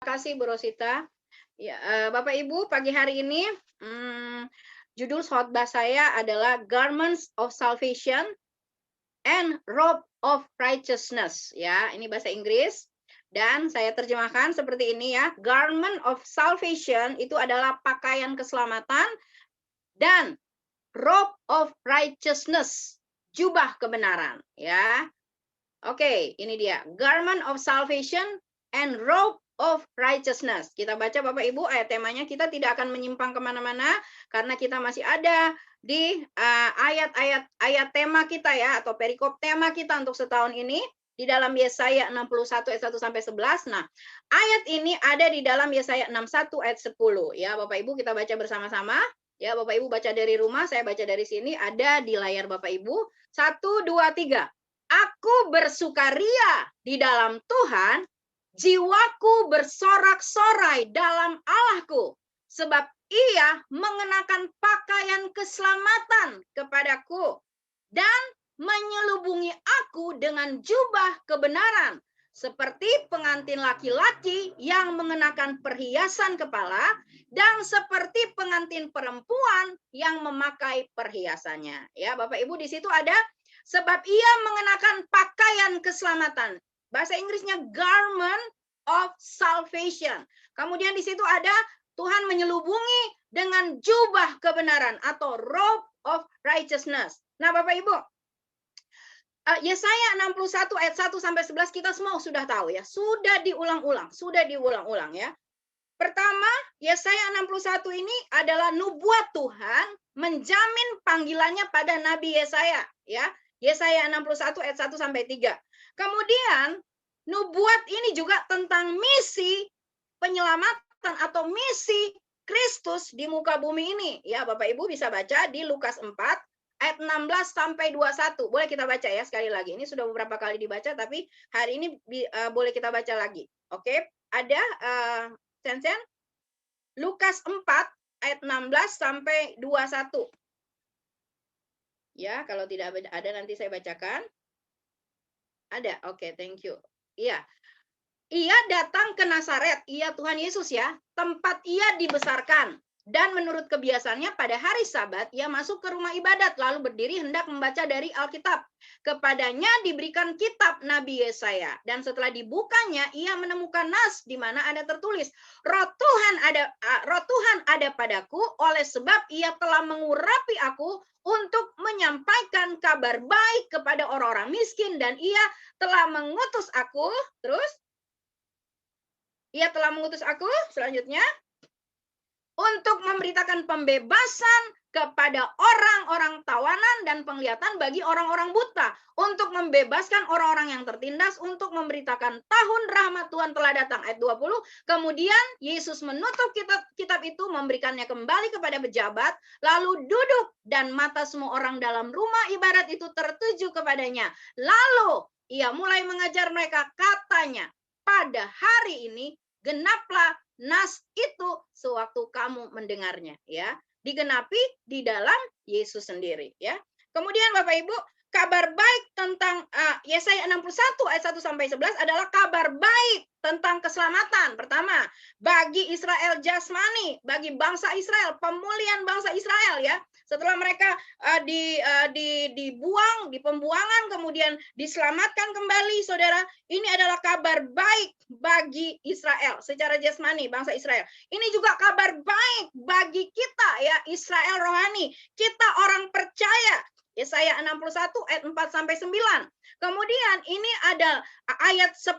Kasih Bu Rosita. Ya, Bapak Ibu, pagi hari ini judul khotbah saya adalah Garments of Salvation and Robe of Righteousness. Ya, ini bahasa Inggris dan saya terjemahkan seperti ini ya. Garment of Salvation itu adalah pakaian keselamatan dan Robe of Righteousness, jubah kebenaran. Ya, oke, ini dia. Garment of Salvation and Robe of Righteousness. Kita baca Bapak Ibu ayat temanya. Kita tidak akan menyimpang kemana-mana karena kita masih ada di ayat tema kita ya, atau perikop tema kita untuk setahun ini di dalam Yesaya 61 ayat 1 sampai 11. Nah, ayat ini ada di dalam Yesaya 61 ayat 10 ya. Bapak Ibu kita baca bersama-sama. Ya, Bapak Ibu baca dari rumah, saya baca dari sini, ada di layar Bapak Ibu. 1 2 3. Aku bersukaria di dalam Tuhan, jiwaku bersorak-sorai dalam Allahku, sebab Ia mengenakan pakaian keselamatan kepadaku dan menyelubungi aku dengan jubah kebenaran, seperti pengantin laki-laki yang mengenakan perhiasan kepala dan seperti pengantin perempuan yang memakai perhiasannya. Ya, Bapak Ibu, di situ ada sebab ia mengenakan pakaian keselamatan. Bahasa Inggrisnya garment of salvation. Kemudian di situ ada Tuhan menyelubungi dengan jubah kebenaran atau robe of righteousness. Nah, Bapak Ibu, Yesaya 61 ayat 1 sampai 11 kita semua sudah tahu ya. Sudah diulang-ulang ya. Pertama, Yesaya 61 ini adalah nubuat Tuhan menjamin panggilannya pada Nabi Yesaya ya. Yesaya 61 ayat 1 sampai 3. Kemudian nubuat ini juga tentang misi penyelamatan atau misi Kristus di muka bumi ini. Ya, Bapak Ibu bisa baca di Lukas 4 ayat 16 sampai 21. Boleh kita baca ya sekali lagi. Ini sudah beberapa kali dibaca tapi hari ini boleh kita baca lagi. Oke, ada Sensen Lukas 4 ayat 16 sampai 21. Ya, kalau tidak ada nanti saya bacakan. Ada. Oke, thank you. Iya. Ia datang ke Nazaret, ia Tuhan Yesus ya, tempat ia dibesarkan. Dan menurut kebiasaannya pada hari Sabat ia masuk ke rumah ibadat lalu berdiri hendak membaca dari Alkitab. Kepadanya diberikan kitab Nabi Yesaya dan setelah dibukanya ia menemukan nas di mana ada tertulis, Roh Tuhan ada padaku oleh sebab ia telah mengurapi aku untuk menyampaikan kabar baik kepada orang-orang miskin dan ia telah mengutus aku. Terus ia telah mengutus aku selanjutnya untuk memberitakan pembebasan kepada orang-orang tawanan dan penglihatan bagi orang-orang buta, untuk membebaskan orang-orang yang tertindas, untuk memberitakan tahun rahmat Tuhan telah datang. Ayat 20, kemudian Yesus menutup kitab itu, memberikannya kembali kepada pejabat, lalu duduk dan mata semua orang dalam rumah ibadat itu tertuju kepadanya. Lalu ia mulai mengajar mereka, katanya, pada hari ini genaplah nas itu sewaktu kamu mendengarnya ya. Digenapi di dalam Yesus sendiri ya. Kemudian Bapak Ibu, kabar baik tentang Yesaya 61 ayat 1 sampai 11 adalah kabar baik tentang keselamatan. Pertama, bagi Israel jasmani, bagi bangsa Israel, pemulihan bangsa Israel ya. Setelah mereka dibuang, di pembuangan, kemudian diselamatkan kembali, saudara. Ini adalah kabar baik bagi Israel secara jasmani, bangsa Israel. Ini juga kabar baik bagi kita ya, Israel rohani. Kita orang percaya. Yesaya 61 ayat 4 sampai 9. Kemudian ini ada ayat 10,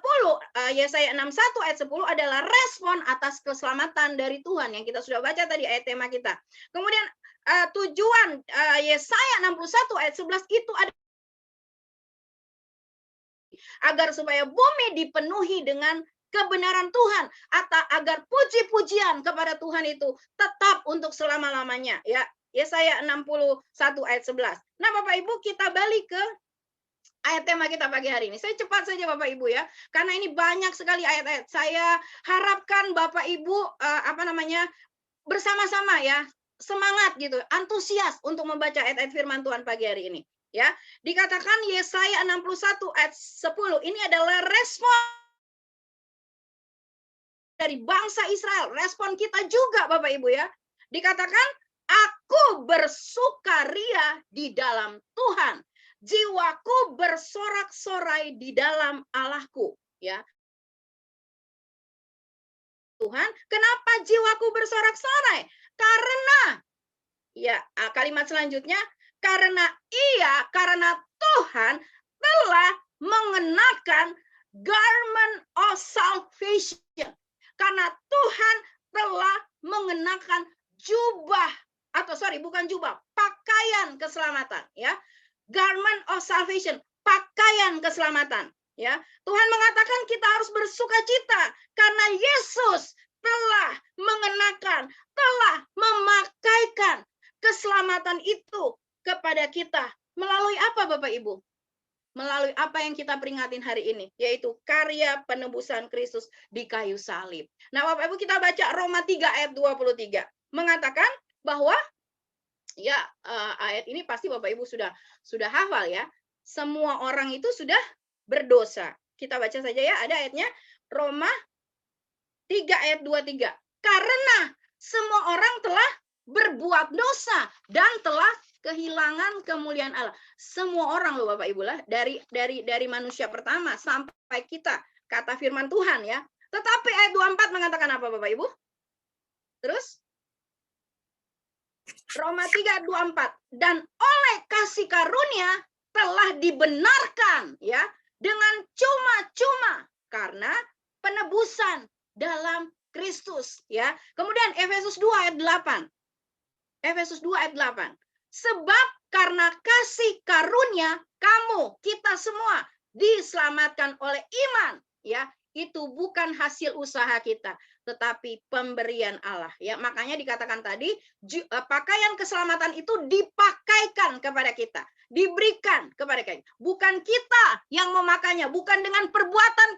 Yesaya 61 ayat 10 adalah respon atas keselamatan dari Tuhan yang kita sudah baca tadi ayat tema kita. Kemudian tujuan Yesaya 61 ayat 11 itu ada agar supaya bumi dipenuhi dengan kebenaran Tuhan, atau agar puji-pujian kepada Tuhan itu tetap untuk selama-lamanya ya. Yesaya 61 ayat 11. Nah, Bapak Ibu, kita balik ke ayat tema kita pagi hari ini. Saya cepat saja Bapak Ibu ya, karena ini banyak sekali ayat-ayat. Saya harapkan Bapak Ibu bersama-sama ya, semangat gitu, antusias untuk membaca ayat-ayat firman Tuhan pagi hari ini. Ya, dikatakan Yesaya 61 ayat 10 ini adalah respon dari bangsa Israel. Respon kita juga Bapak Ibu ya. Dikatakan, aku bersukaria di dalam Tuhan. Jiwaku bersorak-sorai di dalam Allahku. Ya. Tuhan, kenapa jiwaku bersorak-sorai? Karena, ya kalimat selanjutnya, karena Tuhan telah mengenakan garment of salvation. Karena Tuhan telah mengenakan pakaian keselamatan, ya. Garment of salvation, pakaian keselamatan, ya. Tuhan mengatakan kita harus bersukacita karena Yesus telah mengenakan, telah memakaikan keselamatan itu kepada kita. Melalui apa Bapak Ibu? Melalui apa yang kita peringatin hari ini, yaitu karya penebusan Kristus di kayu salib. Nah Bapak Ibu, kita baca Roma 3 ayat 23. Mengatakan bahwa, ya ayat ini pasti Bapak Ibu sudah hafal ya. Semua orang itu sudah berdosa. Kita baca saja ya, ada ayatnya. Roma 3 ayat 23. Karena semua orang telah berbuat dosa dan telah kehilangan kemuliaan Allah. Semua orang loh Bapak Ibu lah, dari manusia pertama sampai kita, kata firman Tuhan ya. Tetapi ayat 24 mengatakan apa Bapak Ibu? Terus Roma 3:24, dan oleh kasih karunia telah dibenarkan ya dengan cuma-cuma karena penebusan dalam Kristus ya. Kemudian Efesus 2 ayat 8. Efesus 2 ayat 8. Sebab karena kasih karunia kamu, kita semua diselamatkan oleh iman, ya. Itu bukan hasil usaha kita, tetapi pemberian Allah, ya. Makanya dikatakan tadi pakaian keselamatan itu dipakaikan kepada kita, diberikan kepada kita. Bukan kita yang memakainya, bukan dengan perbuatan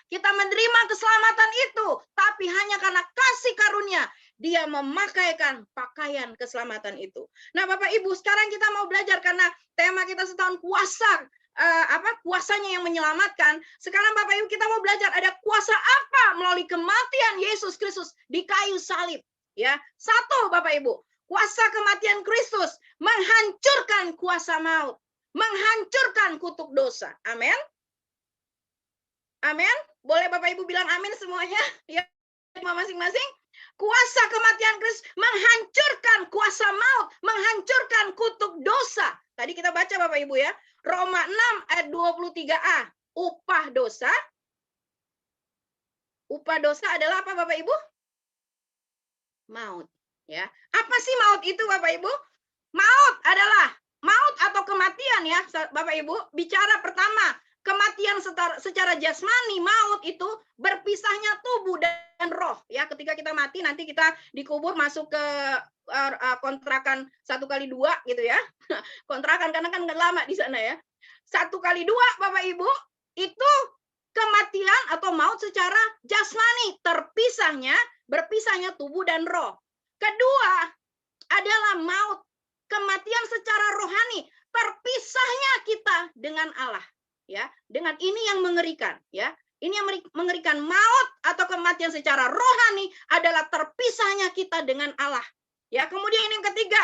kita menerima keselamatan itu, tapi hanya karena kasih karunia Dia memakaikan pakaian keselamatan itu. Nah, Bapak Ibu, sekarang kita mau belajar karena tema kita setahun kuasa, kuasanya yang menyelamatkan. Sekarang Bapak Ibu, kita mau belajar ada kuasa apa melalui kematian Yesus Kristus di kayu salib. Ya, satu Bapak Ibu, kuasa kematian Kristus menghancurkan kuasa maut, menghancurkan kutuk dosa. Amin. Amin. Boleh Bapak Ibu bilang amin semuanya? Ya, masing-masing. Kuasa kematian Kristus menghancurkan kuasa maut, menghancurkan kutuk dosa. Tadi kita baca Bapak Ibu ya, Roma 6 ayat 23a. Upah dosa adalah apa Bapak Ibu? Maut, ya. Apa sih maut itu Bapak Ibu? Maut adalah maut atau kematian ya, Bapak Ibu. Bicara pertama, kematian secara jasmani, maut itu berpisahnya tubuh dan roh ya. Ketika kita mati nanti kita dikubur masuk ke kontrakan 1x2 gitu ya. Kontrakan karena kan lama di sana ya. 1x2 Bapak Ibu, itu kematian atau maut secara jasmani, berpisahnya tubuh dan roh. Kedua adalah maut, kematian secara rohani, terpisahnya kita dengan Allah. Ya, dengan ini yang mengerikan ya. Ini yang mengerikan, maut atau kematian secara rohani adalah terpisahnya kita dengan Allah. Ya, kemudian yang ketiga,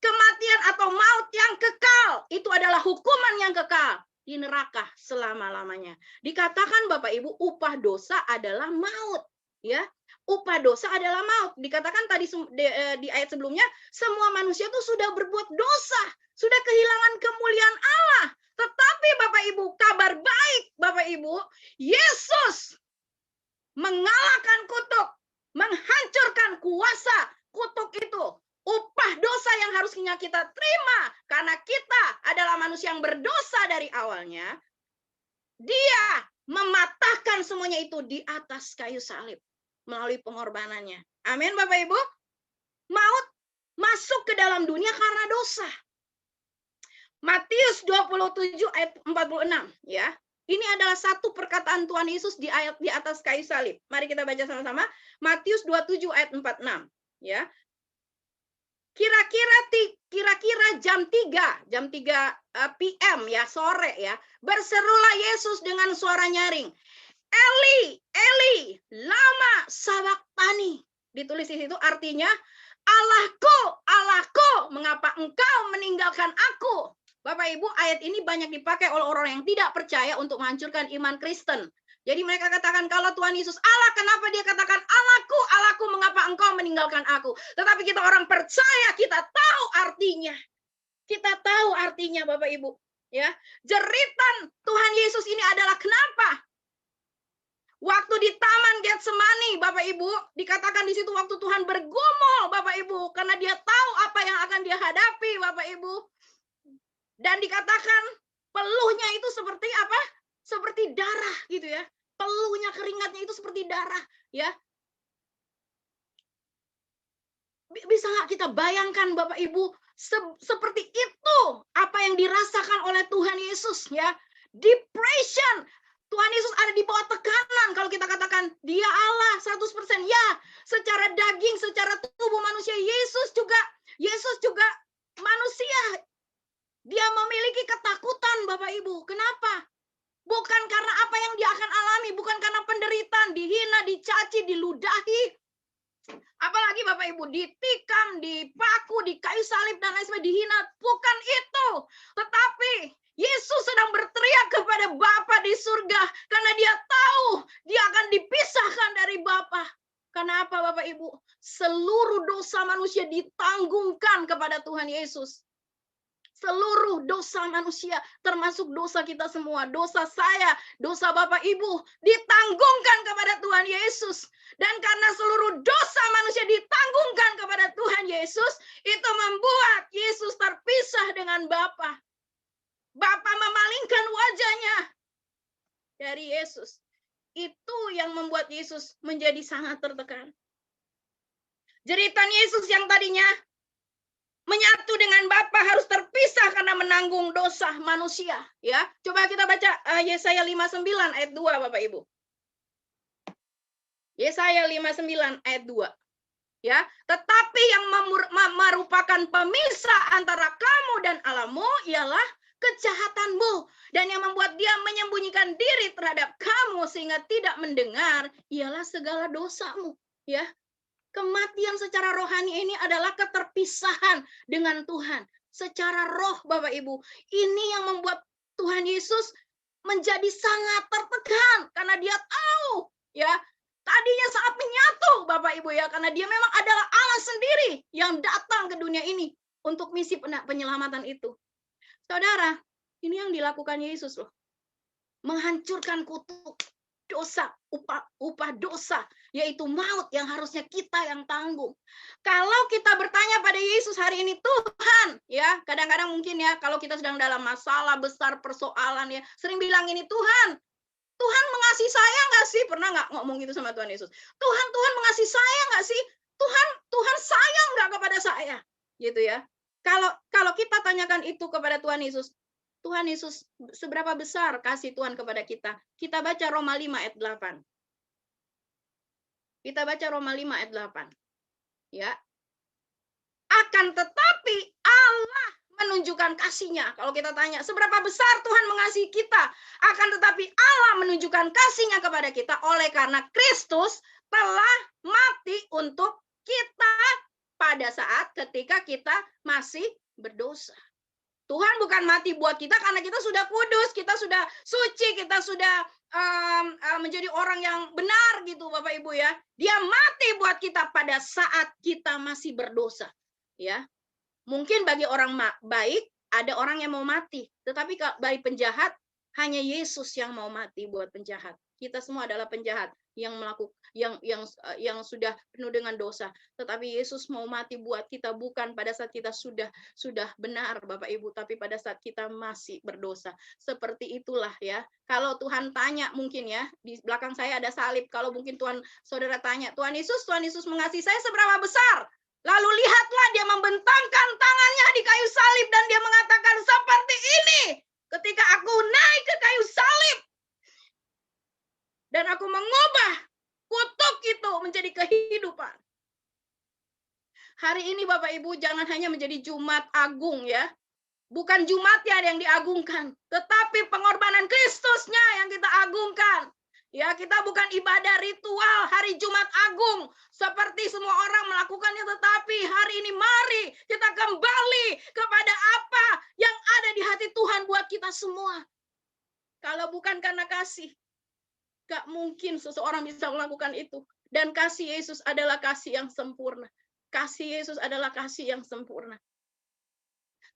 kematian atau maut yang kekal, itu adalah hukuman yang kekal di neraka selama-lamanya. Dikatakan Bapak Ibu, upah dosa adalah maut, ya. Upah dosa adalah maut. Dikatakan tadi di ayat sebelumnya, semua manusia itu sudah berbuat dosa, sudah kehilangan kemuliaan Allah. Tetapi Bapak Ibu, kabar baik Bapak Ibu, Yesus mengalahkan kutuk, menghancurkan kuasa kutuk itu. Upah dosa yang harusnya kita terima karena kita adalah manusia yang berdosa dari awalnya. Dia mematahkan semuanya itu di atas kayu salib melalui pengorbanannya. Amin Bapak Ibu. Maut masuk ke dalam dunia karena dosa. Matius 27 ayat 46 ya. Ini adalah satu perkataan Tuhan Yesus di ayat di atas kayu salib. Mari kita baca sama-sama. Matius 27 ayat 46 ya. Kira-kira jam 3 PM ya, sore ya. Berserulah Yesus dengan suara nyaring, Eli, Eli, lama sabachthani. Ditulis di situ artinya, Allahku, Allahku, mengapa engkau meninggalkan aku? Bapak Ibu, ayat ini banyak dipakai oleh orang yang tidak percaya untuk menghancurkan iman Kristen. Jadi mereka katakan, kalau Tuhan Yesus Allah, kenapa dia katakan Allahku, Allahku, mengapa engkau meninggalkan aku? Tetapi kita orang percaya, kita tahu artinya. Kita tahu artinya, Bapak Ibu. Ya, jeritan Tuhan Yesus ini adalah kenapa? Waktu di Taman Getsemani, Bapak Ibu, dikatakan di situ waktu Tuhan bergumul, Bapak Ibu, karena dia tahu apa yang akan dia hadapi, Bapak Ibu. Dan dikatakan peluhnya itu seperti apa? Seperti darah gitu ya. Peluhnya, keringatnya itu seperti darah, ya. Bisa nggak kita bayangkan, Bapak Ibu, seperti itu apa yang dirasakan oleh Tuhan Yesus, ya. Depression. Tuhan Yesus ada di bawah tekanan. Kalau kita katakan dia Allah 100%, ya, secara daging, secara tubuh manusia, Yesus juga manusia. Dia memiliki ketakutan, Bapak Ibu. Kenapa? Bukan karena apa yang dia akan alami, bukan karena penderitaan, dihina, dicaci, diludahi. Apalagi Bapak Ibu, ditikam, dipaku, di kayu salib, dan lain sebagainya, dihina. Bukan itu. Tetapi Yesus sedang berteriak kepada Bapa di surga. Karena dia tahu dia akan dipisahkan dari Bapa. Kenapa Bapak Ibu? Seluruh dosa manusia ditanggungkan kepada Tuhan Yesus. Seluruh dosa manusia, termasuk dosa kita semua, dosa saya, dosa Bapak Ibu, ditanggungkan kepada Tuhan Yesus. Dan karena seluruh dosa manusia ditanggungkan kepada Tuhan Yesus, itu membuat Yesus terpisah dengan Bapa. Bapa memalingkan wajahnya dari Yesus. Itu yang membuat Yesus menjadi sangat tertekan. Jeritan Yesus yang tadinya menyatu dengan Bapa harus terpisah karena menanggung dosa manusia, ya. Coba kita baca Yesaya 59 ayat 2, Bapak Ibu. Yesaya 59 ayat 2. Ya, tetapi yang merupakan pemisah antara kamu dan Allahmu ialah kejahatanmu, dan yang membuat dia menyembunyikan diri terhadap kamu sehingga tidak mendengar ialah segala dosamu, ya. Kematian secara rohani ini adalah keterpisahan dengan Tuhan. Secara roh, Bapak Ibu. Ini yang membuat Tuhan Yesus menjadi sangat tertekan. Karena dia tahu, ya, tadinya saat menyatu, Bapak Ibu, ya. Karena dia memang adalah Allah sendiri yang datang ke dunia ini untuk misi penyelamatan itu. Saudara, ini yang dilakukan Yesus loh. Menghancurkan kutuk dosa, upah dosa, yaitu maut yang harusnya kita yang tanggung. Kalau kita bertanya pada Yesus hari ini, Tuhan, ya, kadang-kadang mungkin ya, kalau kita sedang dalam masalah besar, persoalan ya, sering bilang ini, Tuhan mengasihi saya nggak sih? Pernah nggak ngomong gitu sama Tuhan Yesus? Tuhan mengasihi saya nggak sih? Tuhan sayang nggak kepada saya? Gitu ya. Kalau kita tanyakan itu kepada Tuhan Yesus, Tuhan Yesus, seberapa besar kasih Tuhan kepada kita? Kita baca Roma 5 ayat 8. Kita baca Roma 5 ayat 8. Ya. Akan tetapi Allah menunjukkan kasih-Nya. Kalau kita tanya, seberapa besar Tuhan mengasihi kita? Akan tetapi Allah menunjukkan kasih-Nya kepada kita oleh karena Kristus telah mati untuk kita pada saat ketika kita masih berdosa. Tuhan bukan mati buat kita karena kita sudah kudus, kita sudah suci, kita sudah menjadi orang yang benar gitu, Bapak Ibu ya. Dia mati buat kita pada saat kita masih berdosa, ya. Mungkin bagi orang baik ada orang yang mau mati, tetapi bagi penjahat hanya Yesus yang mau mati buat penjahat. Kita semua adalah penjahat yang melakukan yang sudah penuh dengan dosa, tetapi Yesus mau mati buat kita bukan pada saat kita sudah benar, Bapak Ibu, tapi pada saat kita masih berdosa. Seperti itulah ya. Kalau Tuhan tanya mungkin ya, di belakang saya ada salib. Kalau mungkin saudara tanya, Tuhan Yesus mengasihi saya seberapa besar? Lalu lihatlah dia membentangkan tangannya di kayu salib dan dia mengatakan seperti ini. Ketika aku naik ke kayu salib dan aku mengubah kutuk itu menjadi kehidupan. Hari ini Bapak Ibu jangan hanya menjadi Jumat Agung ya. Bukan Jumatnya yang diagungkan, tetapi pengorbanan Kristusnya yang kita agungkan. Ya, kita bukan ibadah ritual hari Jumat Agung seperti semua orang melakukannya, tetapi hari ini mari kita kembali kepada apa yang ada di hati Tuhan buat kita semua. Kalau bukan karena kasih, gak mungkin seseorang bisa melakukan itu. Dan kasih Yesus adalah kasih yang sempurna. Kasih Yesus adalah kasih yang sempurna.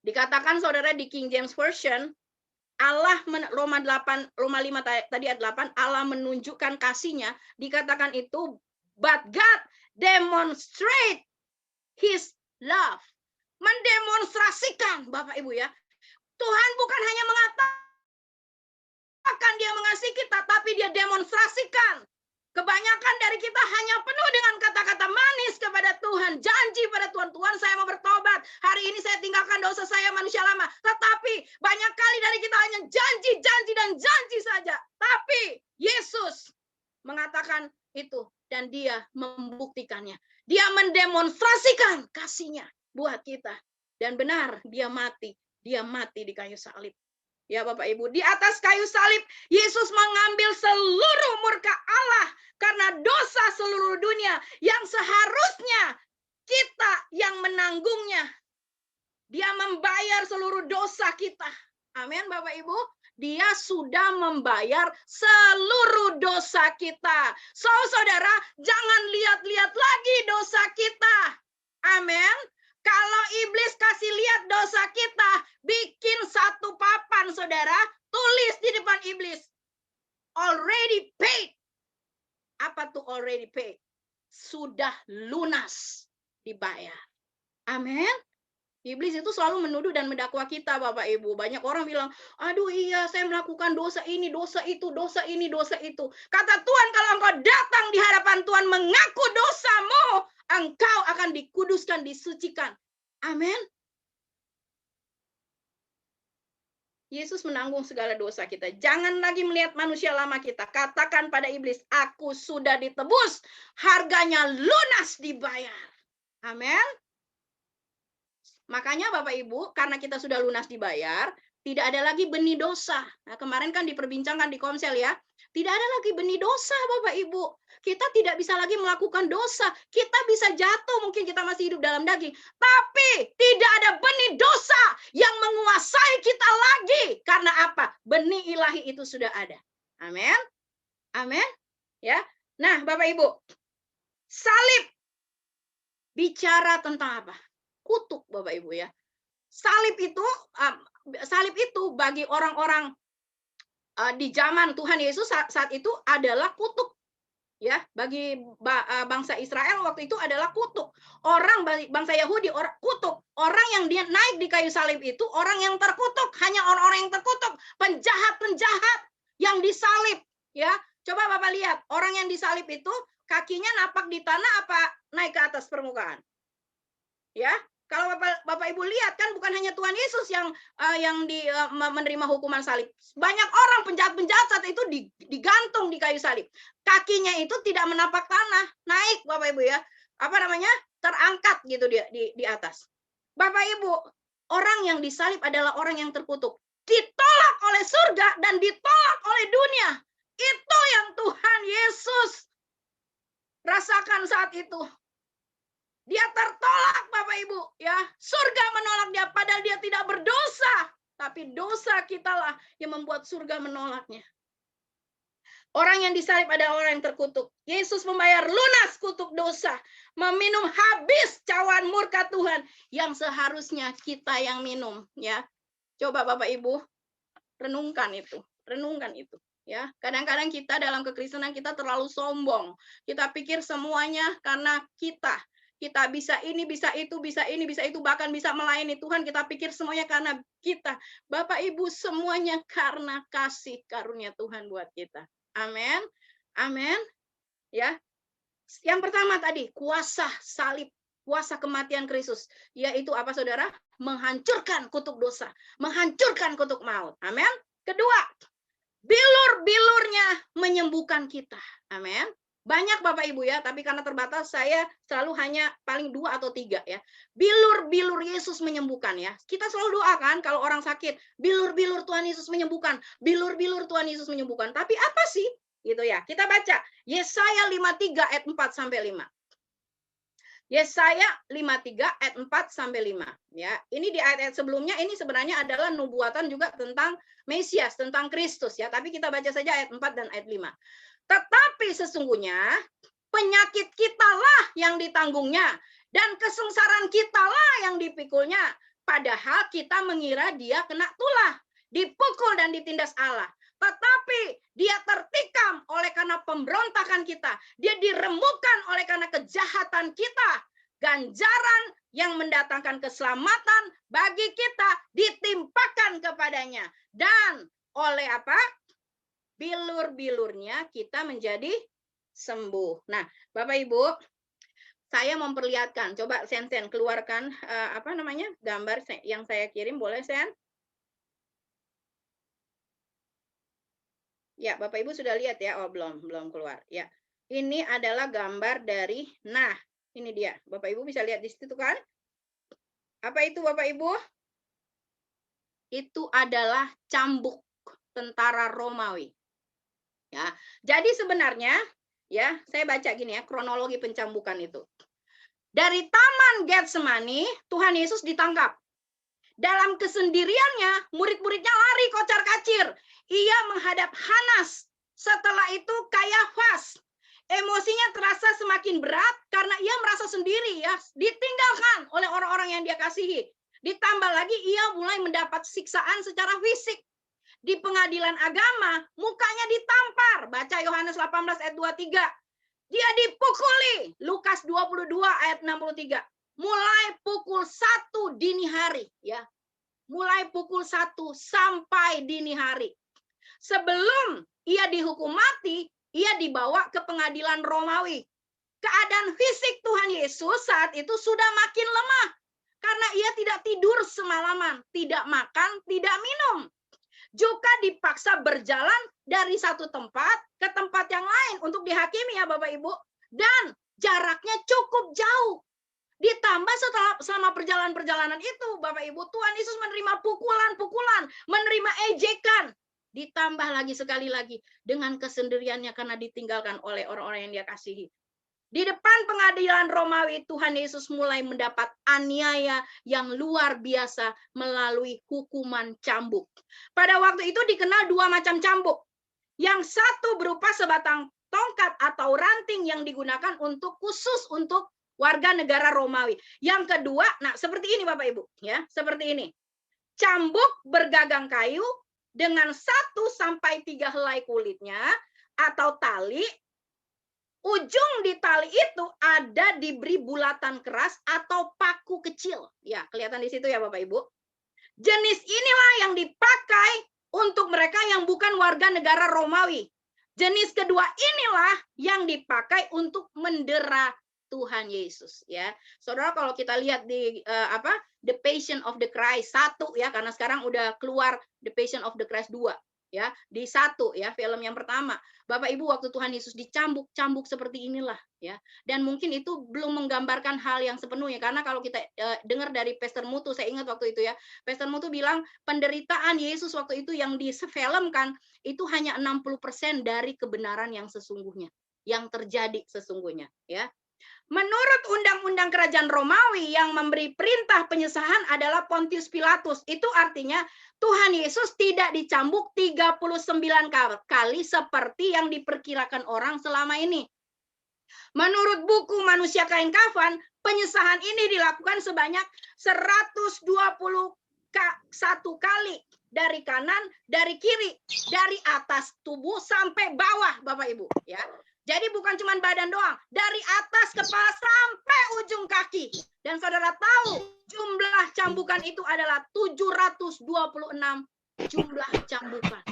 Dikatakan saudara di King James Version, Allah Roma 5 tadi ayat 8, Allah menunjukkan kasihnya, dikatakan itu, but God demonstrate his love. Mendemonstrasikan, Bapak Ibu ya. Tuhan bukan hanya mengatakan dia mengasihi kita, tapi dia demonstrasikan. Kebanyakan dari kita hanya penuh dengan kata-kata manis kepada Tuhan. Janji pada Tuhan, Tuhan saya mau bertobat. Hari ini saya tinggalkan dosa saya manusia lama. Tetapi banyak kali dari kita hanya janji, janji, dan janji saja. Tapi Yesus mengatakan itu. Dan dia membuktikannya. Dia mendemonstrasikan kasihnya buat kita. Dan benar, dia mati. Dia mati di kayu salib. Ya Bapak Ibu, di atas kayu salib, Yesus mengambil seluruh murka Allah karena dosa seluruh dunia yang seharusnya kita yang menanggungnya. Dia membayar seluruh dosa kita. Amin Bapak Ibu. Dia sudah membayar seluruh dosa kita. So saudara, jangan lihat-lihat lagi dosa kita. Amin. Kalau iblis kasih lihat dosa kita, bikin satu papan, saudara, tulis di depan iblis. Already paid. Apa tuh already paid? Sudah lunas dibayar. Amin. Iblis itu selalu menuduh dan mendakwa kita, Bapak Ibu. Banyak orang bilang, aduh iya saya melakukan dosa ini, dosa itu, dosa ini, dosa itu. Kata Tuhan, kalau engkau datang di hadapan Tuhan mengaku dosamu, engkau akan dikuduskan, disucikan. Amin. Yesus menanggung segala dosa kita. Jangan lagi melihat manusia lama kita. Katakan pada iblis, aku sudah ditebus. Harganya lunas dibayar. Amin. Makanya Bapak Ibu, karena kita sudah lunas dibayar, tidak ada lagi benih dosa. Nah, kemarin kan diperbincangkan di Komsel ya. Tidak ada lagi benih dosa Bapak Ibu. Kita tidak bisa lagi melakukan dosa. Kita bisa jatuh, mungkin kita masih hidup dalam daging. Tapi tidak ada benih dosa yang menguasai kita lagi. Karena apa? Benih ilahi itu sudah ada. Amin. Amin. Ya. Nah Bapak Ibu, salib bicara tentang apa? Kutuk Bapak Ibu ya. Salib itu bagi orang-orang di zaman Tuhan Yesus saat itu adalah kutuk. Ya, bagi bangsa Israel waktu itu adalah kutuk. Orang bangsa Yahudi kutuk. Orang yang dia naik di kayu salib itu orang yang terkutuk, hanya orang-orang yang terkutuk, penjahat-penjahat yang disalib, ya. Coba Bapak lihat, orang yang disalib itu kakinya napak di tanah apa naik ke atas permukaan? Ya, kalau Bapak Ibu lihat kan bukan hanya Tuhan Yesus yang menerima hukuman salib. Banyak orang penjahat-penjahat saat itu digantung di kayu salib. Kakinya itu tidak menapak tanah, naik Bapak Ibu ya. Apa namanya? Terangkat gitu dia di atas. Bapak Ibu, orang yang disalib adalah orang yang terkutuk. Ditolak oleh surga dan ditolak oleh dunia. Itu yang Tuhan Yesus rasakan saat itu. Dia tertolak Bapak Ibu ya. Surga menolak dia padahal dia tidak berdosa, tapi dosa kitalah yang membuat surga menolaknya. Orang yang disalib adalah orang yang terkutuk. Yesus membayar lunas kutuk dosa, meminum habis cawan murka Tuhan yang seharusnya kita yang minum ya. Coba Bapak Ibu renungkan itu. Renungkan itu. Ya, kadang-kadang kita dalam kekristenan kita terlalu sombong. Kita pikir semuanya karena kita bisa ini, bisa itu, bisa ini, bisa itu, bahkan bisa melayani Tuhan. Kita pikir semuanya karena kita. Bapak Ibu, semuanya karena kasih karunia Tuhan buat kita. Amin. Amin. Ya. Yang pertama tadi, kuasa salib, kuasa kematian Kristus, yaitu apa Saudara? Menghancurkan kutuk dosa, menghancurkan kutuk maut. Amin. Kedua, bilur-bilurnya menyembuhkan kita. Amin. Banyak Bapak Ibu ya, tapi karena terbatas saya selalu hanya paling 2 atau 3 ya. Bilur-bilur Yesus menyembuhkan ya. Kita selalu doakan kalau orang sakit, bilur-bilur Tuhan Yesus menyembuhkan, bilur-bilur Tuhan Yesus menyembuhkan. Tapi apa sih gitu ya. Kita baca Yesaya 53 ayat 4 sampai 5. Yesaya 53 ayat 4 sampai 5 ya. Ini di ayat-ayat sebelumnya ini sebenarnya adalah nubuatan juga tentang Mesias, tentang Kristus ya, tapi kita baca saja ayat 4 dan ayat 5. Tetapi sesungguhnya penyakit kitalah yang ditanggungnya dan kesengsaraan kitalah yang dipikulnya, padahal kita mengira dia kena tulah, dipukul dan ditindas Allah. Tetapi dia tertikam oleh karena pemberontakan kita. Dia diremukkan oleh karena kejahatan kita. Ganjaran yang mendatangkan keselamatan bagi kita ditimpakan kepadanya. Dan oleh apa? Bilur-bilurnya kita menjadi sembuh. Nah, Bapak Ibu, saya memperlihatkan. Coba Sen keluarkan gambar yang saya kirim, boleh Sen? Ya, Bapak Ibu sudah lihat ya? Oh, belum keluar. Ya. Ini adalah gambar dari, nah, ini dia. Bapak Ibu bisa lihat di situ kan? Apa itu Bapak Ibu? Itu adalah cambuk tentara Romawi. Ya. Jadi sebenarnya ya, saya baca gini ya, kronologi pencambukan itu. Dari Taman Getsemani, Tuhan Yesus ditangkap. Dalam kesendiriannya, murid-muridnya lari kocar-kacir. Ia menghadap Hanas. Setelah itu Kayafas. Emosinya terasa semakin berat karena ia merasa sendiri ya, ditinggalkan oleh orang-orang yang dia kasihi. Ditambah lagi ia mulai mendapat siksaan secara fisik. Di pengadilan agama, mukanya ditampar. Baca Yohanes 18 ayat 23. Dia dipukuli. Lukas 22 ayat 63. Mulai pukul 1 dini hari ya. Mulai pukul 1 sampai dini hari. Sebelum ia dihukum mati, ia dibawa ke pengadilan Romawi. Keadaan fisik Tuhan Yesus saat itu sudah makin lemah karena ia tidak tidur semalaman, tidak makan, tidak minum. Juga dipaksa berjalan dari satu tempat ke tempat yang lain untuk dihakimi ya Bapak Ibu. Dan jaraknya cukup jauh. Ditambah selama perjalanan itu, Bapak Ibu, Tuhan Yesus menerima pukulan-pukulan, menerima ejekan. Ditambah lagi sekali lagi dengan kesendiriannya karena ditinggalkan oleh orang-orang yang dia kasihi. Di depan pengadilan Romawi, Tuhan Yesus mulai mendapat aniaya yang luar biasa melalui hukuman cambuk. Pada waktu itu dikenal dua macam cambuk. Yang satu berupa sebatang tongkat atau ranting yang digunakan khusus untuk warga negara Romawi. Yang kedua, nah seperti ini Bapak Ibu, ya, seperti ini. Cambuk bergagang kayu dengan 1 sampai 3 helai kulitnya atau tali. Ujung di tali itu ada diberi bulatan keras atau paku kecil. Ya, kelihatan di situ ya Bapak Ibu. Jenis inilah yang dipakai untuk mereka yang bukan warga negara Romawi. Jenis kedua inilah yang dipakai untuk mendera Tuhan Yesus ya. Saudara, kalau kita lihat di The Passion of the Christ 1 ya, karena sekarang udah keluar The Passion of the Christ 2 ya, di 1 ya, film yang pertama. Bapak Ibu, waktu Tuhan Yesus dicambuk seperti inilah ya. Dan mungkin itu belum menggambarkan hal yang sepenuhnya, karena kalau kita dengar dari Pastor Mutu, saya ingat waktu itu ya, Pastor Mutu bilang penderitaan Yesus waktu itu yang difilmkan itu hanya 60% dari kebenaran yang sesungguhnya, yang terjadi sesungguhnya ya. Menurut undang-undang kerajaan Romawi yang memberi perintah penyesahan adalah Pontius Pilatus. Itu artinya Tuhan Yesus tidak dicambuk 39 kali seperti yang diperkirakan orang selama ini. Menurut buku Manusia Kain Kafan, penyesahan ini dilakukan sebanyak 121 kali. Dari kanan, dari kiri, dari atas tubuh sampai bawah Bapak Ibu. Ya. Jadi bukan cuma badan doang, dari atas kepala sampai ujung kaki. Dan saudara tahu jumlah cambukan itu adalah 726 jumlah cambukan.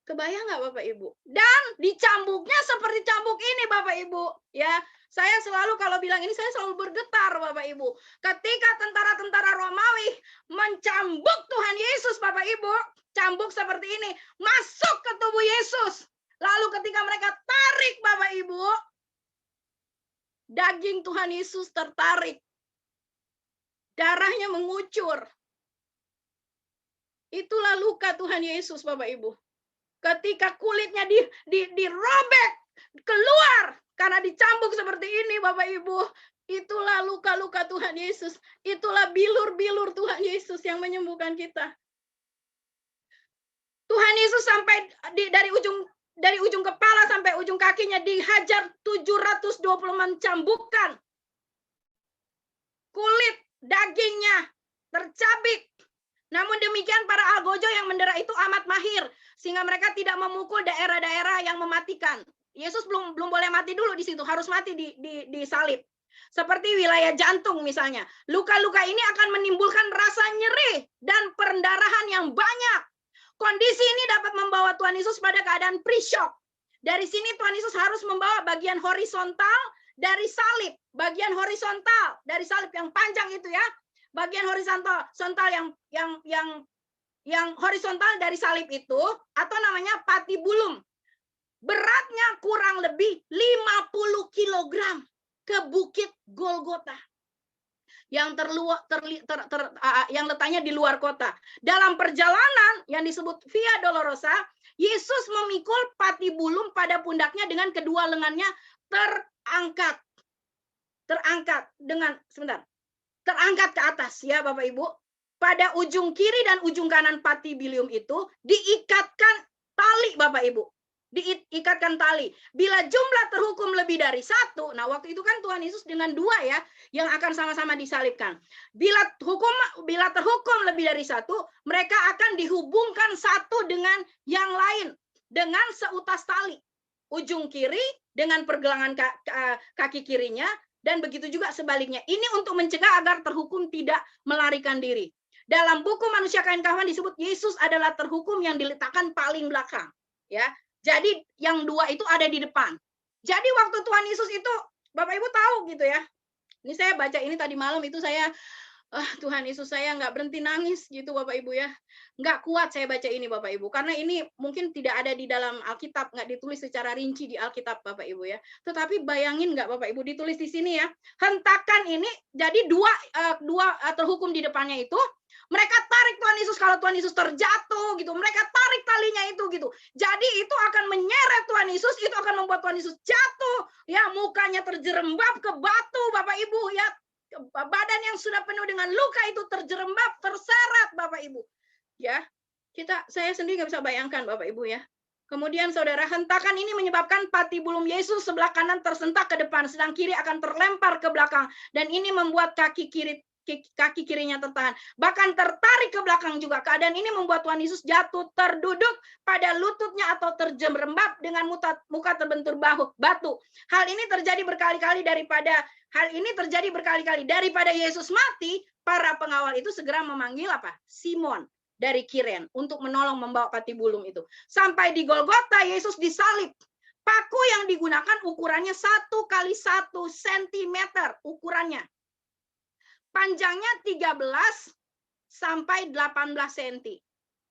Kebayang nggak Bapak Ibu? Dan dicambuknya seperti cambuk ini Bapak Ibu. Ya, saya selalu kalau bilang ini saya selalu bergetar Bapak Ibu. Ketika tentara-tentara Romawi mencambuk Tuhan Yesus Bapak Ibu, cambuk seperti ini masuk ke tubuh Yesus. Lalu ketika mereka tarik Bapak Ibu, daging Tuhan Yesus tertarik. Darahnya mengucur. Itulah luka Tuhan Yesus Bapak Ibu. Ketika kulitnya dirobek keluar karena dicambuk seperti ini, Bapak Ibu, itulah luka-luka Tuhan Yesus. Itulah bilur-bilur Tuhan Yesus yang menyembuhkan kita. Tuhan Yesus sampai dari ujung kepala sampai ujung kakinya dihajar 720 mencambukkan. Kulit dagingnya tercabik. Namun demikian para algojo yang mendera itu amat mahir sehingga mereka tidak memukul daerah-daerah yang mematikan. Yesus belum boleh mati dulu di situ, harus mati di salib. Seperti wilayah jantung misalnya. Luka-luka ini akan menimbulkan rasa nyeri dan pendarahan yang banyak. Kondisi ini dapat membawa Tuhan Yesus pada keadaan pre-shock. Dari sini Tuhan Yesus harus membawa bagian horizontal dari salib, bagian horizontal dari salib yang panjang itu ya. Bagian horizontal yang horizontal dari salib itu atau namanya patibulum. Beratnya kurang lebih 50 kg ke Bukit Golgota. Yang yang letaknya di luar kota. Dalam perjalanan yang disebut Via Dolorosa, Yesus memikul patibulum pada pundaknya dengan kedua lengannya terangkat. Terangkat ke atas ya Bapak Ibu. Pada ujung kiri dan ujung kanan patibilium itu diikatkan tali Bapak Ibu. Diikatkan tali. Bila jumlah terhukum lebih dari satu, nah waktu itu kan Tuhan Yesus dengan dua ya, yang akan sama-sama disalibkan. Bila terhukum lebih dari satu, mereka akan dihubungkan satu dengan yang lain dengan seutas tali. Ujung kiri dengan pergelangan kaki kirinya, dan begitu juga sebaliknya. Ini untuk mencegah agar terhukum tidak melarikan diri. Dalam buku Manusia Kain Kafan disebut Yesus adalah terhukum yang diletakkan paling belakang. Ya. Jadi yang dua itu ada di depan. Jadi waktu Tuhan Yesus itu, Bapak Ibu tahu gitu ya. Ini saya baca ini tadi malam itu saya, Tuhan Yesus saya nggak berhenti nangis gitu Bapak Ibu ya. Nggak kuat saya baca ini Bapak Ibu. Karena ini mungkin tidak ada di dalam Alkitab, nggak ditulis secara rinci di Alkitab Bapak Ibu ya. Tetapi bayangin nggak Bapak Ibu ditulis di sini ya. Hentakan ini jadi dua terhukum di depannya itu. Mereka tarik Tuhan Yesus kalau Tuhan Yesus terjatuh gitu. Mereka tarik talinya itu gitu. Jadi itu akan menyeret Tuhan Yesus, itu akan membuat Tuhan Yesus jatuh. Ya, mukanya terjerembab ke batu Bapak Ibu ya. Badan yang sudah penuh dengan luka itu terjerembab, terseret Bapak Ibu. Ya. Saya sendiri nggak bisa bayangkan Bapak Ibu ya. Kemudian saudara, hentakan ini menyebabkan patibulum Yesus sebelah kanan tersentak ke depan, sedang kiri akan terlempar ke belakang. Dan ini membuat kaki kirinya tertahan. Bahkan tertarik ke belakang juga. Keadaan ini membuat Tuhan Yesus jatuh terduduk pada lututnya atau terjerembab dengan muka terbentur batu. Hal ini terjadi berkali-kali daripada Yesus mati, para pengawal itu segera memanggil Simon dari Kiren untuk menolong membawa patibulum itu. Sampai di Golgota Yesus disalib. Paku yang digunakan ukurannya 1 kali 1 cm ukurannya. Panjangnya 13 sampai 18 cm.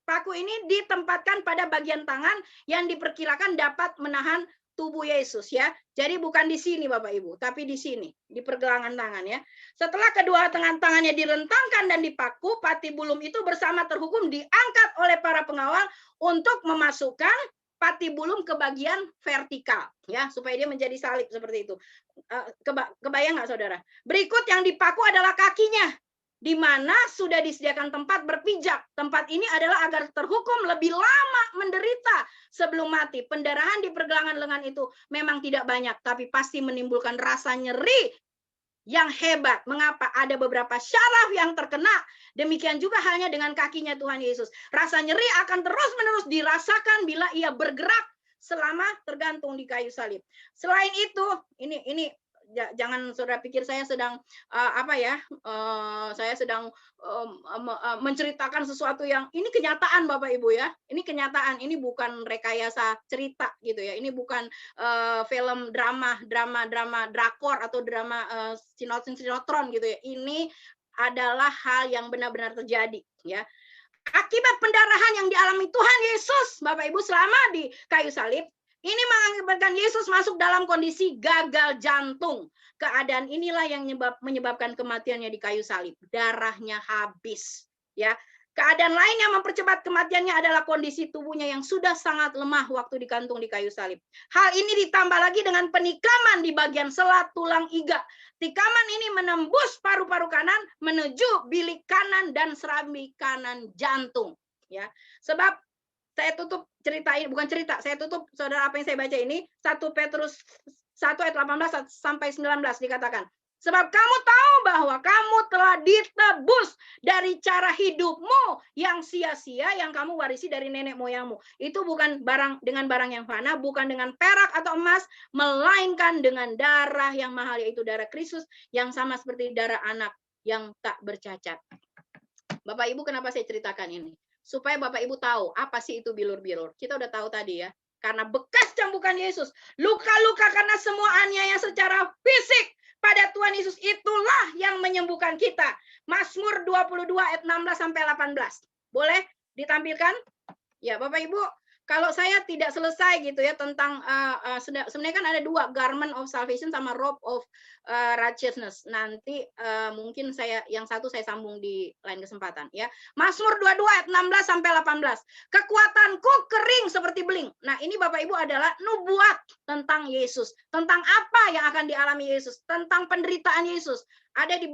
Paku ini ditempatkan pada bagian tangan yang diperkirakan dapat menahan tubuh Yesus ya. Jadi bukan di sini Bapak Ibu, tapi di sini, di pergelangan tangan ya. Setelah kedua tangannya direntangkan dan dipaku, patibulum itu bersama terhukum diangkat oleh para pengawal untuk memasukkan patibulum ke bagian vertikal ya, supaya dia menjadi salib seperti itu. Kebayang nggak saudara? Berikut yang dipaku adalah kakinya, di mana sudah disediakan tempat berpijak. Tempat ini adalah agar terhukum lebih lama menderita sebelum mati. Pendarahan di pergelangan lengan itu memang tidak banyak, tapi pasti menimbulkan rasa nyeri yang hebat. Mengapa? Ada beberapa syaraf yang terkena. Demikian juga halnya dengan kakinya Tuhan Yesus. Rasa nyeri akan terus-menerus dirasakan bila ia bergerak selama tergantung di kayu salib. Selain itu, ini jangan saudara pikir saya sedang saya sedang menceritakan sesuatu yang ini kenyataan Bapak Ibu ya. Ini kenyataan, ini bukan rekayasa cerita gitu ya. Ini bukan film drama drakor atau drama sinetron gitu ya. Ini adalah hal yang benar-benar terjadi ya. Akibat pendarahan yang dialami Tuhan Yesus Bapak Ibu selama di kayu salib, ini mengakibatkan Yesus masuk dalam kondisi gagal jantung. Keadaan inilah yang menyebabkan kematiannya di kayu salib. Darahnya habis. Ya, Keadaan lain yang mempercepat kematiannya adalah kondisi tubuhnya yang sudah sangat lemah waktu digantung di kayu salib. Hal ini ditambah lagi dengan penikaman di bagian selat tulang iga. Tikaman ini menembus paru-paru kanan menuju bilik kanan dan serambi kanan jantung. Ya, sebab saya tutup cerita ini, bukan cerita, saya tutup saudara apa yang saya baca ini, 1 Petrus 1 ayat 18 sampai 19 dikatakan. Sebab kamu tahu bahwa kamu telah ditebus dari cara hidupmu yang sia-sia yang kamu warisi dari nenek moyangmu. Itu bukan dengan barang yang fana, bukan dengan perak atau emas, melainkan dengan darah yang mahal, yaitu darah Kristus yang sama seperti darah anak yang tak bercacat. Bapak Ibu, kenapa saya ceritakan ini? Supaya Bapak Ibu tahu apa sih itu bilur-bilur. Kita udah tahu tadi ya. Karena bekas cambukan Yesus, luka-luka karena semua aniaya secara fisik pada Tuhan Yesus itulah yang menyembuhkan kita. Mazmur 22 ayat 16 sampai 18. Boleh ditampilkan? Ya, Bapak Ibu, kalau saya tidak selesai gitu ya tentang sebenarnya kan ada 2, garment of salvation sama robe of righteousness. Nanti mungkin yang satu saya sambung di lain kesempatan ya. Mazmur 22 ayat 16 sampai 18. Kekuatanku kering seperti beling. Nah, ini Bapak Ibu adalah nubuat tentang Yesus, tentang apa yang akan dialami Yesus, tentang penderitaan Yesus. Ada di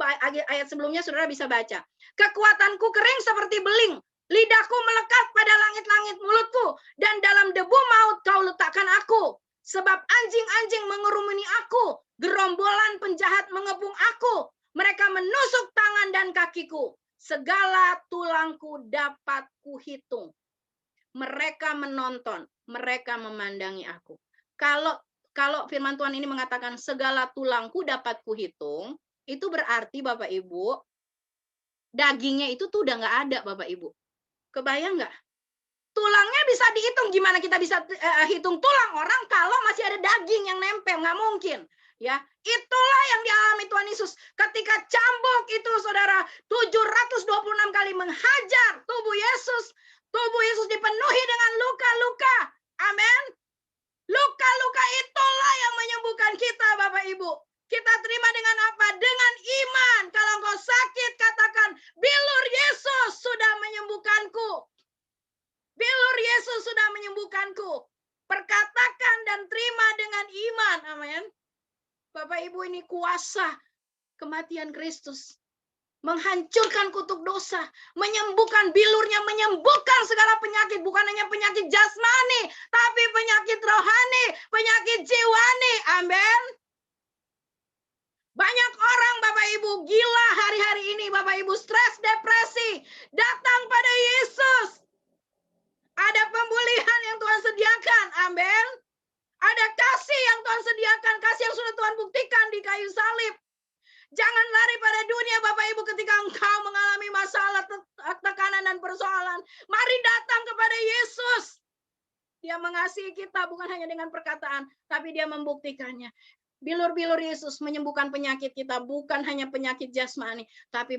ayat sebelumnya, Saudara bisa baca. Kekuatanku kering seperti beling. Lidahku melekat pada langit-langit mulutku, dan dalam debu maut kau letakkan aku. Sebab anjing-anjing mengerumuni aku, gerombolan penjahat mengepung aku. Mereka menusuk tangan dan kakiku. Segala tulangku dapat kuhitung. Mereka menonton, mereka memandangi aku. Kalau firman Tuhan ini mengatakan segala tulangku dapat kuhitung, itu berarti Bapak Ibu, dagingnya itu tuh udah nggak ada Bapak Ibu. Kebayang nggak? Tulangnya bisa dihitung. Gimana kita bisa hitung tulang orang kalau masih ada daging yang nempel? Nggak mungkin. Ya, itulah yang dialami Tuhan Yesus ketika cambuk itu, Saudara, 726 kali menghajar tubuh Yesus. Tubuh Yesus dipenuhi dengan luka-luka. Amin. Luka-luka itulah yang menyembuhkan kita, Bapak Ibu. Kita terima dengan apa? Dengan iman. Kalau engkau sakit, katakan, bilur Yesus sudah menyembuhkanku. Bilur Yesus sudah menyembuhkanku. Perkatakan dan terima dengan iman. Amin. Bapak Ibu, ini kuasa kematian Kristus. Menghancurkan kutuk dosa. Menyembuhkan bilurnya, menyembuhkan segala penyakit. Bukan hanya penyakit jasmani, tapi penyakit rohani, penyakit jiwani. Amin. Banyak orang Bapak Ibu gila hari-hari ini, Bapak Ibu, stres, depresi, datang pada Yesus. Ada pemulihan yang Tuhan sediakan, amin. Ada kasih yang Tuhan sediakan, kasih yang sudah Tuhan buktikan di kayu salib. Jangan lari pada dunia Bapak Ibu ketika engkau mengalami masalah, tekanan dan persoalan. Mari datang kepada Yesus. Dia mengasihi kita bukan hanya dengan perkataan, tapi dia membuktikannya. Bilur-bilur Yesus menyembuhkan penyakit kita, bukan hanya penyakit jasmani, tapi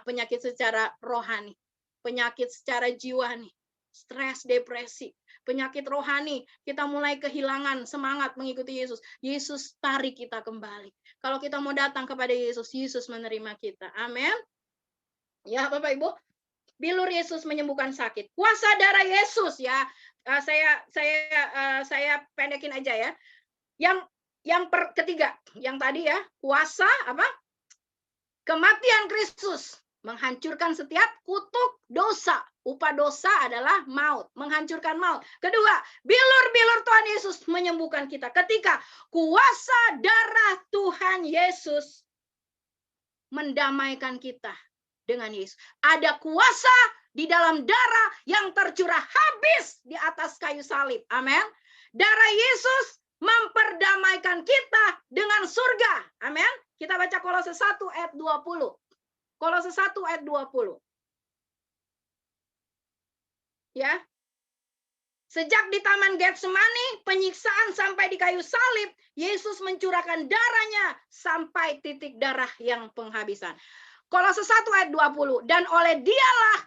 penyakit secara rohani, penyakit secara jiwani, stres, depresi, penyakit rohani. Kita mulai kehilangan semangat mengikuti Yesus. Yesus tarik kita kembali. Kalau kita mau datang kepada Yesus, Yesus menerima kita. Amin. Ya, Bapak Ibu, bilur Yesus menyembuhkan sakit. Kuasa darah Yesus ya. Saya pendekin aja ya. Yang ketiga, yang tadi ya, kuasa apa? Kematian Kristus menghancurkan setiap kutuk dosa. Upah dosa adalah maut, menghancurkan maut. Kedua, bilur-bilur Tuhan Yesus menyembuhkan kita. Ketika kuasa darah Tuhan Yesus mendamaikan kita dengan Yesus. Ada kuasa di dalam darah yang tercurah habis di atas kayu salib. Amin. Darah Yesus memperdamaikan kita dengan surga. Amin. Kita baca Kolose 1 ayat 20. Kolose 1 ayat 20. Ya. Sejak di Taman Getsemani, penyiksaan sampai di kayu salib, Yesus mencurahkan darahnya sampai titik darah yang penghabisan. Kolose 1 ayat 20. Dan oleh dialah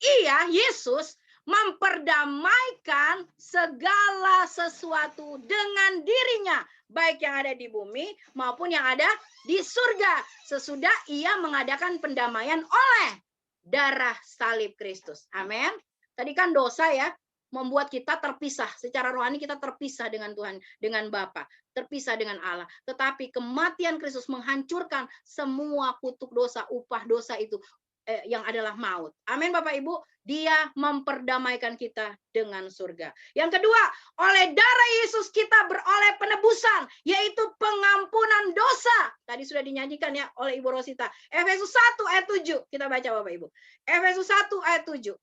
ia, Yesus, memperdamaikan segala sesuatu dengan dirinya, baik yang ada di bumi maupun yang ada di surga, sesudah ia mengadakan pendamaian oleh darah salib Kristus. Amin. Tadi kan dosa ya, membuat kita terpisah. Secara rohani kita terpisah dengan Tuhan, dengan Bapa, terpisah dengan Allah. Tetapi kematian Kristus menghancurkan semua kutuk dosa, upah dosa itu yang adalah maut. Amin Bapak Ibu. Dia memperdamaikan kita dengan surga. Yang kedua, oleh darah Yesus kita beroleh penebusan, yaitu pengampunan dosa. Tadi sudah dinyanyikan ya oleh Ibu Rosita. Efesus 1 ayat 7. Kita baca Bapak Ibu. Efesus 1 ayat 7.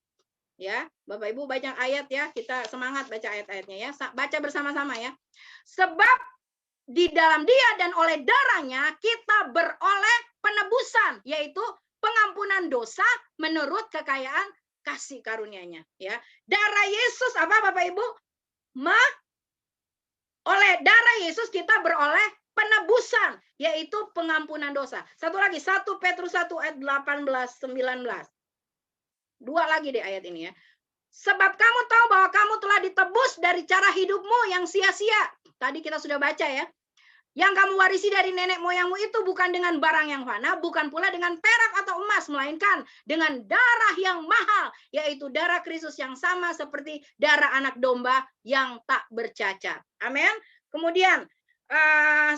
Ya, Bapak Ibu baca ayat ya. Kita semangat baca ayat-ayatnya ya. Baca bersama-sama ya. Sebab di dalam Dia dan oleh darahnya kita beroleh penebusan, yaitu pengampunan dosa menurut kekayaan kasih karunia-Nya ya. Darah Yesus apa Bapak Ibu? Oleh darah Yesus kita beroleh penebusan, yaitu pengampunan dosa. Satu lagi, 1 Petrus 1 ayat 18-19. Dua lagi deh ayat ini ya. Sebab kamu tahu bahwa kamu telah ditebus dari cara hidupmu yang sia-sia. Tadi kita sudah baca ya. Yang kamu warisi dari nenek moyangmu itu bukan dengan barang yang fana, bukan pula dengan perak atau emas, melainkan dengan darah yang mahal, yaitu darah Kristus yang sama seperti darah anak domba yang tak bercacat. Amin. Kemudian 1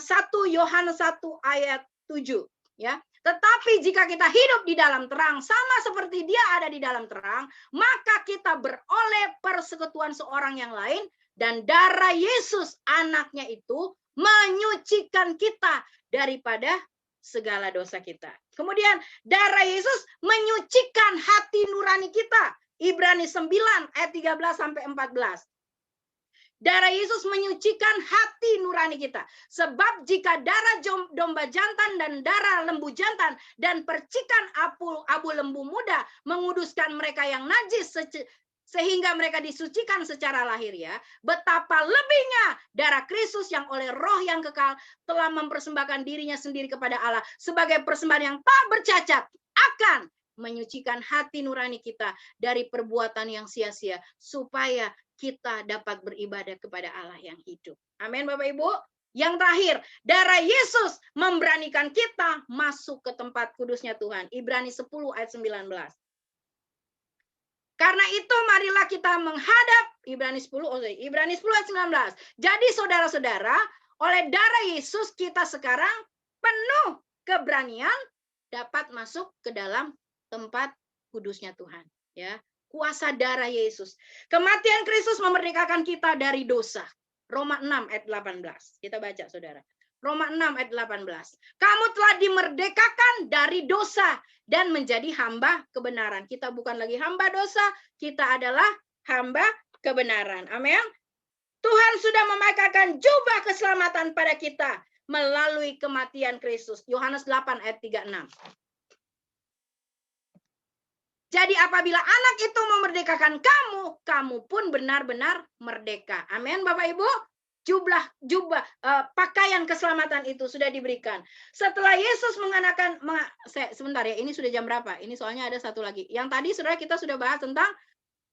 Yohanes 1 ayat 7 ya. Tetapi jika kita hidup di dalam terang sama seperti Dia ada di dalam terang, maka kita beroleh persekutuan seorang yang lain, dan darah Yesus anaknya itu menyucikan kita daripada segala dosa kita. Kemudian darah Yesus menyucikan hati nurani kita. Ibrani 9 ayat 13-14. Darah Yesus menyucikan hati nurani kita. Sebab jika darah domba jantan dan darah lembu jantan dan percikan abu lembu muda menguduskan mereka yang najis sehingga mereka disucikan secara lahiriah, betapa lebihnya darah Kristus yang oleh roh yang kekal telah mempersembahkan dirinya sendiri kepada Allah sebagai persembahan yang tak bercacat, akan menyucikan hati nurani kita dari perbuatan yang sia-sia, supaya kita dapat beribadah kepada Allah yang hidup. Amin Bapak Ibu. Yang terakhir, darah Yesus memberanikan kita masuk ke tempat kudusnya Tuhan. Ibrani 10 ayat 19. Karena itu marilah kita menghadap Ibrani 10 ayat 19. Jadi saudara-saudara, oleh darah Yesus kita sekarang penuh keberanian dapat masuk ke dalam tempat kudusnya Tuhan, ya. Kuasa darah Yesus. Kematian Kristus memerdekakan kita dari dosa. Roma 6 ayat 18. Kita baca Saudara. Roma 6 ayat 18. Kamu telah dimerdekakan dari dosa dan menjadi hamba kebenaran. Kita bukan lagi hamba dosa, kita adalah hamba kebenaran. Amin. Tuhan sudah memakaikan jubah keselamatan pada kita melalui kematian Kristus. Yohanes 8 ayat 36. Jadi apabila anak itu memerdekakan kamu, kamu pun benar-benar merdeka. Amin Bapak Ibu. Pakaian keselamatan itu sudah diberikan. Setelah Yesus mengenakan, sebentar ya, ini sudah jam berapa? Ini soalnya ada satu lagi. Yang tadi saudara kita sudah bahas tentang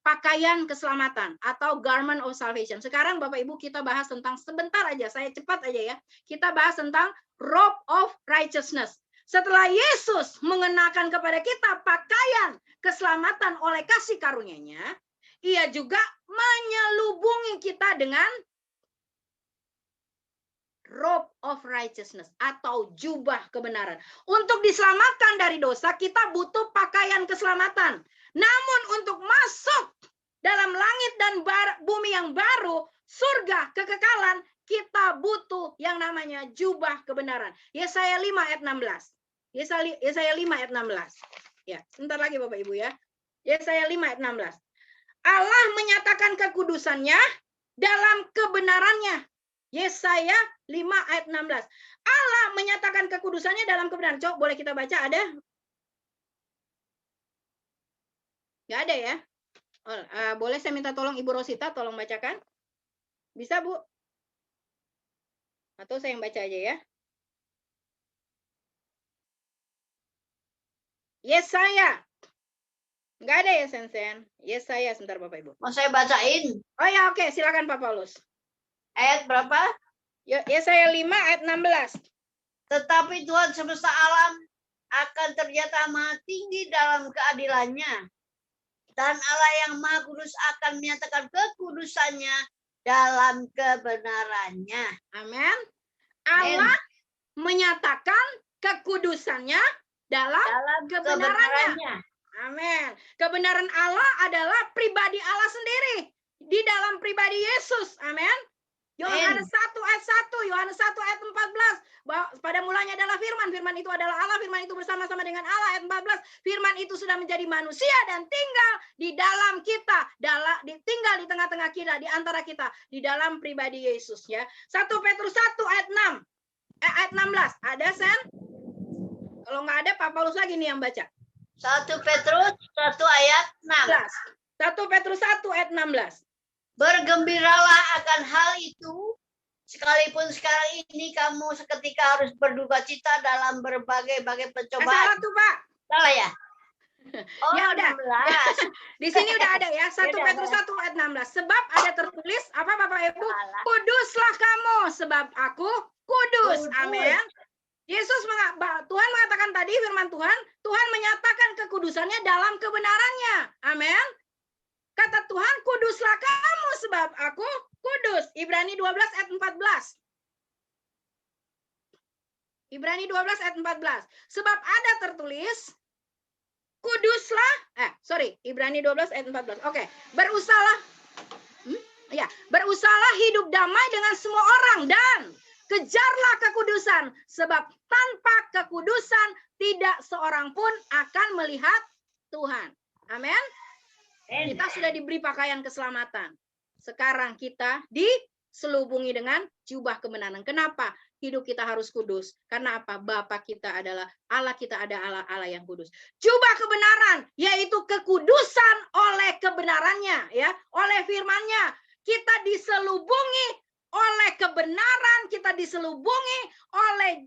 pakaian keselamatan atau garment of salvation. Sekarang Bapak Ibu kita bahas tentang, sebentar aja, saya cepat aja ya. Kita bahas tentang robe of righteousness. Setelah Yesus mengenakan kepada kita pakaian keselamatan oleh kasih karunia-Nya, Ia juga menyelubungi kita dengan robe of righteousness atau jubah kebenaran. Untuk diselamatkan dari dosa, kita butuh pakaian keselamatan. Namun untuk masuk dalam langit dan bumi yang baru, surga, kekekalan, kita butuh yang namanya jubah kebenaran. Yesaya 5 ayat 16. Yesaya 5 ayat 16. Ya, sebentar lagi Bapak Ibu ya. Yesaya 5 ayat 16. Allah menyatakan kekudusannya dalam kebenarannya. Yesaya 5 ayat 16. Allah menyatakan kekudusannya dalam kebenaran. Coba boleh kita baca, ada? Nggak ada ya? Boleh saya minta tolong Ibu Rosita, tolong bacakan. Bisa Bu? Atau saya yang baca aja ya? Yesaya. Nggak ada ya Sensen? Yesaya, sebentar Bapak Ibu. Mau saya bacain? Oh ya, oke. Silakan Pak Paulus. Ayat berapa? Yesaya 5 ayat 16. Tetapi Tuhan semesta alam akan ternyata maha tinggi dalam keadilannya. Dan Allah yang maha kudus akan menyatakan kekudusannya dalam kebenarannya. Amin. Allah menyatakan kekudusannya dalam kebenarannya. Amin. Kebenaran Allah adalah pribadi Allah sendiri di dalam pribadi Yesus. Amin. Yohanes 1 ayat 1, Yohanes 1 ayat 14. Pada mulanya adalah firman, firman itu adalah Allah, firman itu bersama-sama dengan Allah. Ayat 14, firman itu sudah menjadi manusia dan tinggal di dalam kita, tinggal di tengah-tengah kita, di antara kita, di dalam pribadi Yesus ya. 1 Petrus 1 ayat 6. Ayat 16. Ada, Sen? Kalau nggak ada, Pak Paulus lagi nih yang baca. 1 Petrus 1 ayat 6. 1 Petrus 1 ayat 16. Bergembiralah akan hal itu, sekalipun sekarang ini kamu seketika harus berduka cita dalam berbagai-bagai pencobaan. Salah tuh, Pak. Salah ya? Oh, ya udah. 16. Di sini udah ada ya, 1 Petrus 1 ayat 16. Sebab ada tertulis, apa Bapak Ibu? Kuduslah kamu, sebab aku kudus. Amin. Tuhan mengatakan tadi firman Tuhan, Tuhan menyatakan kekudusannya dalam kebenarannya. Amin. Kata Tuhan, kuduslah kamu sebab aku kudus. Ibrani 12 ayat 14. Ibrani 12 ayat 14. Sebab ada tertulis, kuduslah, Ibrani 12 ayat 14. Oke, berusahalah hidup damai dengan semua orang dan kejarlah kekudusan, sebab tanpa kekudusan tidak seorang pun akan melihat Tuhan. Amin. Kita sudah diberi pakaian keselamatan. Sekarang kita diselubungi dengan jubah kebenaran. Kenapa? Hidup kita harus kudus. Karena apa? Bapa kita adalah Allah, kita ada Allah yang kudus. Jubah kebenaran, yaitu kekudusan oleh kebenarannya, ya, oleh firman-Nya. Kita diselubungi oleh kebenaran, kita diselubungi oleh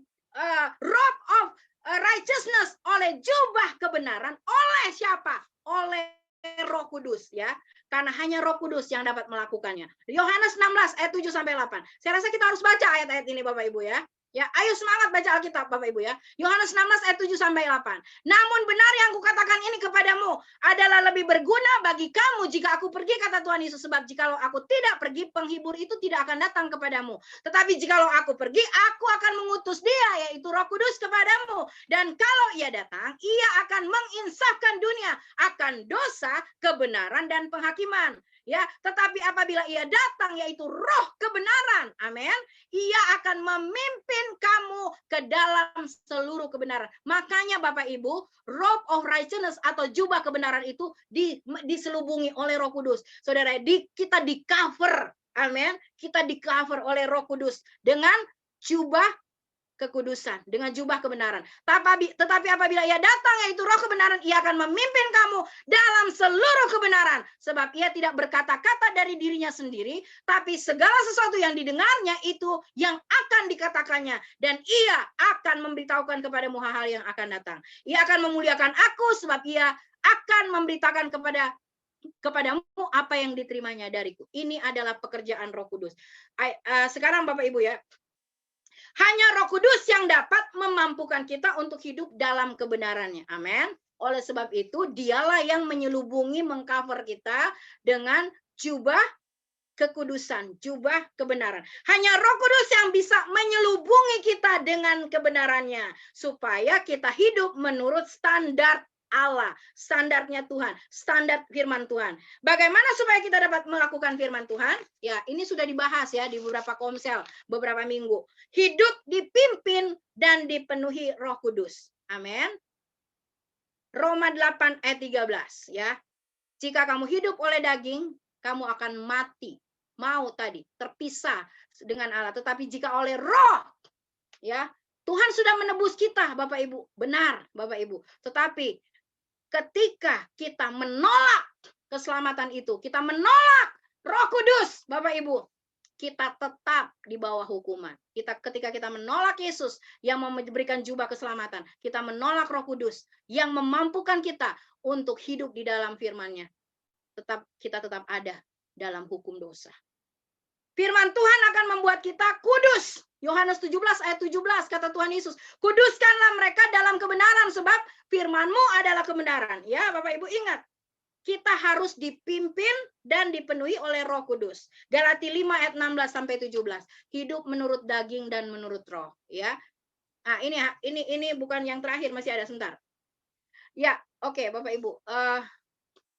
robe of righteousness, oleh jubah kebenaran. Oleh siapa? Oleh Roh Kudus, ya. Karena hanya Roh Kudus yang dapat melakukannya. Yohanes 16 ayat 7 sampai 8. Saya rasa kita harus baca ayat-ayat ini Bapak Ibu ya. Ya, ayo semangat baca Alkitab Bapak Ibu ya. Yohanes 16 ayat 7 sampai 8. Namun benar yang kukatakan ini kepadamu adalah lebih berguna bagi kamu jika aku pergi, kata Tuhan Yesus, sebab jikalau aku tidak pergi, penghibur itu tidak akan datang kepadamu. Tetapi jikalau aku pergi, aku akan mengutus Dia, yaitu Roh Kudus, kepadamu. Dan kalau Ia datang, Ia akan menginsafkan dunia akan dosa, kebenaran dan penghakiman. Ya, tetapi apabila Ia datang, yaitu Roh kebenaran, amin, Ia akan memimpin kamu ke dalam seluruh kebenaran. Makanya Bapak Ibu, robe of righteousness atau jubah kebenaran itu diselubungi oleh Roh Kudus. Saudara, kita di cover, amin, kita di cover oleh Roh Kudus dengan jubah kekudusan, dengan jubah kebenaran. Tetapi apabila Ia datang, yaitu Roh kebenaran, Ia akan memimpin kamu dalam seluruh kebenaran. Sebab Ia tidak berkata-kata dari dirinya sendiri, tapi segala sesuatu yang didengarnya itu yang akan dikatakannya. Dan Ia akan memberitahukan kepadamu hal-hal yang akan datang. Ia akan memuliakan aku, sebab Ia akan memberitakan kepadamu apa yang diterimanya dariku. Ini adalah pekerjaan Roh Kudus. Sekarang Bapak Ibu ya, hanya Roh Kudus yang dapat memampukan kita untuk hidup dalam kebenarannya. Amin. Oleh sebab itu, Dialah yang menyelubungi, mengcover kita dengan jubah kekudusan, jubah kebenaran. Hanya Roh Kudus yang bisa menyelubungi kita dengan kebenarannya, supaya kita hidup menurut standar Allah, standarnya Tuhan, standar firman Tuhan. Bagaimana supaya kita dapat melakukan firman Tuhan? Ya, ini sudah dibahas ya di beberapa komsel, beberapa minggu. Hidup dipimpin dan dipenuhi Roh Kudus. Amin. Roma 8 ayat 13 ya. Jika kamu hidup oleh daging, kamu akan mati. Mau tadi terpisah dengan Allah. Tetapi jika oleh Roh, ya, Tuhan sudah menebus kita, Bapak Ibu. Benar, Bapak Ibu. Tetapi ketika kita menolak keselamatan itu, kita menolak Roh Kudus, Bapak Ibu, kita tetap di bawah hukuman. Ketika kita menolak Yesus yang memberikan jubah keselamatan, kita menolak Roh Kudus yang memampukan kita untuk hidup di dalam firman-Nya. Kita tetap ada dalam hukum dosa. Firman Tuhan akan membuat kita kudus, Yohanes 17 ayat 17 kata Tuhan Yesus, kuduskanlah mereka dalam kebenaran sebab firman-Mu adalah kebenaran. Ya, Bapak Ibu ingat, kita harus dipimpin dan dipenuhi oleh Roh Kudus. Galatia 5 ayat 16 sampai 17. Hidup menurut daging dan menurut roh, ya. Nah, ini bukan yang terakhir, masih ada sebentar. Ya, oke, Bapak Ibu.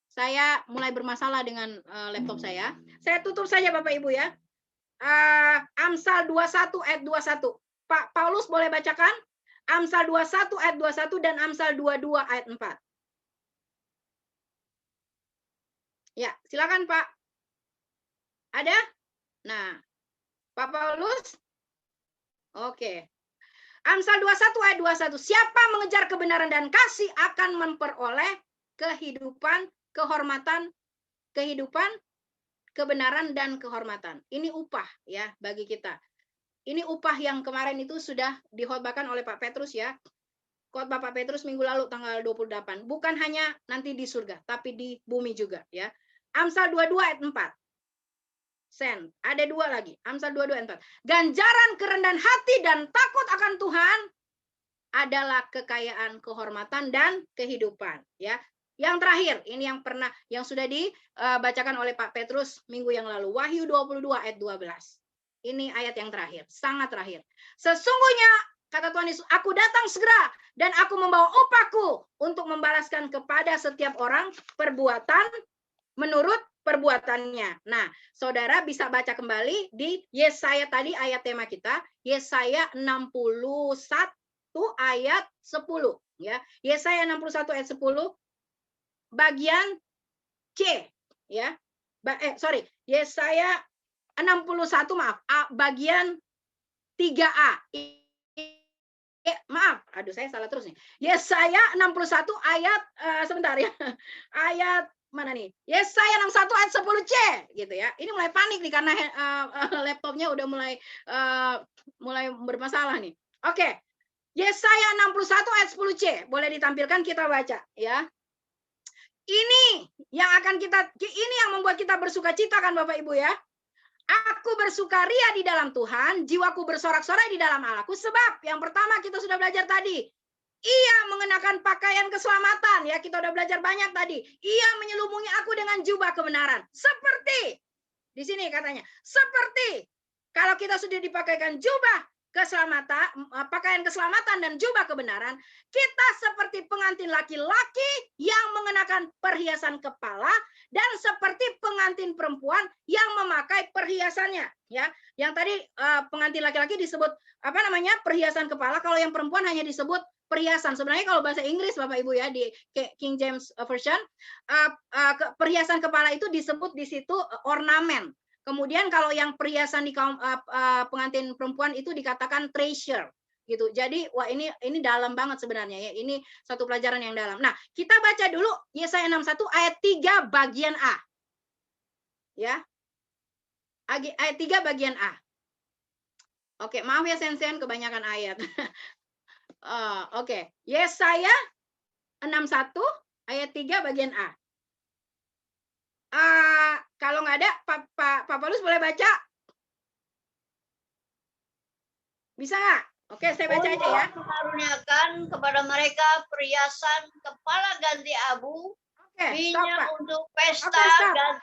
Saya mulai bermasalah dengan laptop saya. Saya tutup saja Bapak Ibu ya. Amsal 21 ayat 21. Pak Paulus boleh bacakan? Amsal 21 ayat 21 dan Amsal 22 ayat 4. Ya, silakan Pak. Ada? Nah, Pak Paulus? Oke. Amsal 21 ayat 21. Siapa mengejar kebenaran dan kasih akan memperoleh kehidupan, kehormatan, kebenaran dan kehormatan. Ini upah ya bagi kita. Ini upah yang kemarin itu sudah dikhotbahkan oleh Pak Petrus ya. Khotbah Pak Petrus minggu lalu tanggal 28. Bukan hanya nanti di surga, tapi di bumi juga ya. Amsal 22 ayat 4. Sen. Ada dua lagi. Amsal 22 ayat 4. Ganjaran kerendahan hati dan takut akan Tuhan adalah kekayaan, kehormatan dan kehidupan ya. Yang terakhir, ini yang sudah dibacakan oleh Pak Petrus minggu yang lalu. Wahyu 22 ayat 12. Ini ayat yang terakhir, sangat terakhir. Sesungguhnya kata Tuhan Yesus, aku datang segera dan aku membawa upahku untuk membalaskan kepada setiap orang perbuatan menurut perbuatannya. Nah, saudara bisa baca kembali di Yesaya tadi ayat tema kita, Yesaya 61 ayat 10 ya. Yesaya 61 ayat 10 bagian C ya. Yesaya 61 bagian 3A. Saya salah terus nih. Yesaya 61 ayat sebentar ya. Ayat mana nih? Yesaya 61 ayat 10C gitu ya. Ini mulai panik nih karena laptopnya udah mulai bermasalah nih. Oke. Yesaya 61 ayat 10C boleh ditampilkan, kita baca ya. Ini yang membuat kita bersukacita kan Bapak Ibu ya. Aku bersukaria di dalam Tuhan, jiwaku bersorak-sorai di dalam Allahku. Sebab yang pertama kita sudah belajar tadi, ia mengenakan pakaian keselamatan. Ya, kita udah belajar banyak tadi. Ia menyelubungi aku dengan jubah kebenaran. Seperti, di sini katanya, seperti kalau kita sudah dipakaikan jubah keselamatan, pakaian keselamatan dan jubah kebenaran, kita seperti pengantin laki-laki yang mengenakan perhiasan kepala dan seperti pengantin perempuan yang memakai perhiasannya ya. Yang tadi pengantin laki-laki disebut perhiasan kepala, kalau yang perempuan hanya disebut perhiasan. Sebenarnya kalau bahasa Inggris Bapak Ibu ya di King James Version, perhiasan kepala itu disebut di situ ornamen. Kemudian kalau yang perhiasan di kaum pengantin perempuan itu dikatakan treasure gitu. Jadi wah ini dalam banget sebenarnya ya. Ini satu pelajaran yang dalam. Nah, kita baca dulu Yesaya 61 ayat 3 bagian A. Ya. Ayat 3 bagian A. Oke, maaf ya Sen-sen kebanyakan ayat. Oke. Yesaya 61 ayat 3 bagian A. Kalau nggak ada, Pak Paulus boleh baca? Bisa nggak? Oke, saya baca aja ya. Mengaruniakan kepada mereka perhiasan kepala ganti abu, minyak untuk pesta dan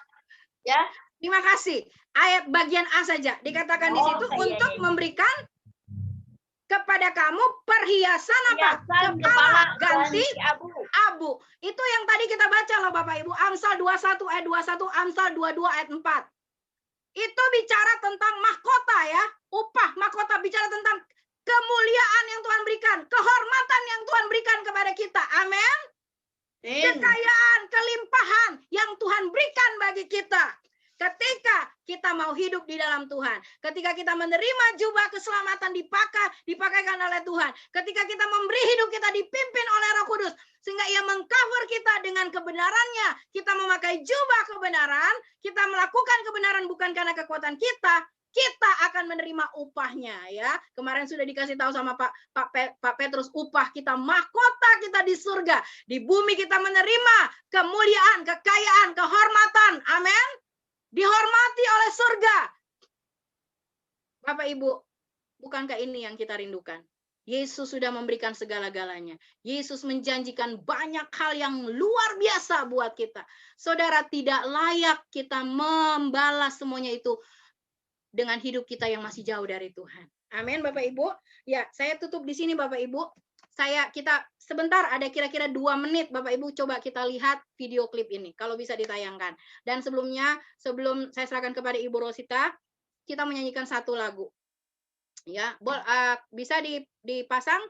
ya. Terima kasih. Ayat bagian A saja dikatakan di situ untuk memberikan kepada kamu perhiasan apa? Kepala ganti abu. Itu yang tadi kita baca loh Bapak Ibu. Amsal 21 ayat 21, Amsal 22 ayat 4. Itu bicara tentang mahkota ya. Upah mahkota, bicara tentang kemuliaan yang Tuhan berikan, kehormatan yang Tuhan berikan kepada kita. Amin. Kekayaan, kelimpahan yang Tuhan berikan bagi kita. Ketika kita mau hidup di dalam Tuhan, ketika kita menerima jubah keselamatan dipakaikan oleh Tuhan, ketika kita memberi hidup kita dipimpin oleh Roh Kudus, sehingga Ia mengcover kita dengan kebenarannya, kita memakai jubah kebenaran, kita melakukan kebenaran bukan karena kekuatan kita akan menerima upahnya ya. Kemarin sudah dikasih tahu sama Pak Petrus, upah kita, mahkota kita di surga, di bumi kita menerima kemuliaan, kekayaan, kehormatan. Amin. Dihormati oleh surga. Bapak Ibu, Bukankah ini yang kita rindukan? Yesus sudah memberikan segala-galanya. Yesus menjanjikan banyak hal yang luar biasa buat kita. Saudara, tidak layak kita membalas semuanya itu dengan hidup kita yang masih jauh dari Tuhan. Amin, Bapak Ibu. Ya, saya tutup di sini, Bapak Ibu. Kita sebentar, ada kira-kira 2 menit, Bapak Ibu, coba kita lihat video klip ini, kalau bisa ditayangkan. Dan sebelumnya, sebelum saya serahkan kepada Ibu Rosita, kita menyanyikan satu lagu. Ya, bisa dipasang